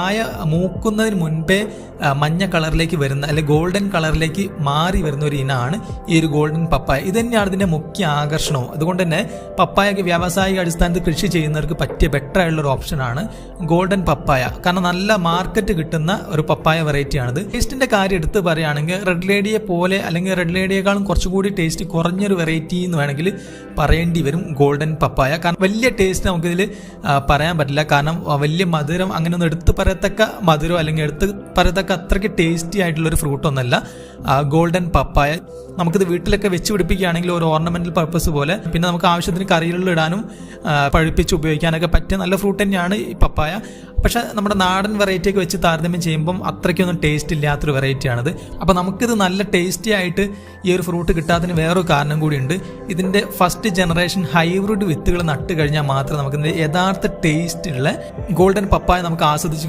കായ മൂക്കുന്നതിന് മുൻപേ മഞ്ഞ കളറിലേക്ക് വരുന്ന അല്ലെങ്കിൽ ഗോൾഡൻ കളറിലേക്ക് മാറി വരുന്ന ഒരു ഇനമാണ് ഈ ഒരു ഗോൾഡൻ പപ്പായ. ഇത് തന്നെയാണ് ഇതിൻ്റെ മുഖ്യ ആകർഷണവും. അതുകൊണ്ട് തന്നെ പപ്പായക്ക് വ്യാവസായിക അടിസ്ഥാനത്തിൽ കൃഷി ചെയ്യുന്നവർക്ക് പറ്റിയ ബെറ്റർ ആയിട്ടുള്ള ഒരു ഓപ്ഷനാണ് ഗോൾഡൻ പപ്പായ. കാരണം നല്ല മാർക്കറ്റ് കിട്ടുന്ന ഒരു പപ്പായ വെറൈറ്റിയാണിത്. ടേസ്റ്റിൻ്റെ കാര്യം എടുത്ത് പറയുകയാണെങ്കിൽ റെഡ് ലേഡിയെ പോലെ അല്ലെങ്കിൽ റെഡ് ലേഡിയേക്കാളും കുറച്ചുകൂടി ടേസ്റ്റ് കുറഞ്ഞൊരു വെറൈറ്റി എന്ന് വേണമെങ്കിൽ പറയേണ്ടി വരും ഗോൾഡൻ പപ്പായ. കാരണം വലിയ ടേസ്റ്റ് നമുക്കിതിൽ പറയാൻ പറ്റില്ല. കാരണം വലിയ മധുരം അങ്ങനെ ഒന്നും എടുത്ത് പറയത്തക്ക മധുരം അല്ലെങ്കിൽ എടുത്ത് പറയത്തക്ക അത്രയ്ക്ക് ടേസ്റ്റി ആയിട്ടുള്ളൊരു ഫ്രൂട്ടൊന്നുമല്ല ഗോൾഡൻ പപ്പായ. നമുക്കിത് വീട്ടിലൊക്കെ വെച്ച് പിടിപ്പിക്കുകയാണെങ്കിൽ ഒരു ഓർണമെന്റൽ പർപ്പസ് പോലെ, പിന്നെ നമുക്ക് ആവശ്യത്തിന് കറികളിൽ ഇടാനും പഴുപ്പിച്ച് ഉപയോഗിക്കാനൊക്കെ പറ്റിയ നല്ല ഫ്രൂട്ട് തന്നെയാണ് ഈ പപ്പായ. പക്ഷേ നമ്മുടെ നാടൻ വെറൈറ്റിയൊക്കെ വെച്ച് താരതമ്യം ചെയ്യുമ്പം അത്രയ്ക്കൊന്നും ടേസ്റ്റ് ഇല്ലാത്തൊരു വെറൈറ്റിയാണിത്. അപ്പോൾ നമുക്കിത് നല്ല ടേസ്റ്റി ആയിട്ട് ഈ ഒരു ഫ്രൂട്ട് കിട്ടാത്തതിന് വേറൊരു കാരണം കൂടിയുണ്ട്. ഇതിൻ്റെ ഫസ്റ്റ് ജനറേഷൻ ഹൈബ്രിഡ് വിത്തുകൾ നട്ട് കഴിഞ്ഞാൽ മാത്രമേ നമുക്കിതിൻ്റെ യഥാർത്ഥ ടേസ്റ്റുള്ള ഗോൾഡൻ പപ്പായ നമുക്ക് ആസ്വദിച്ച്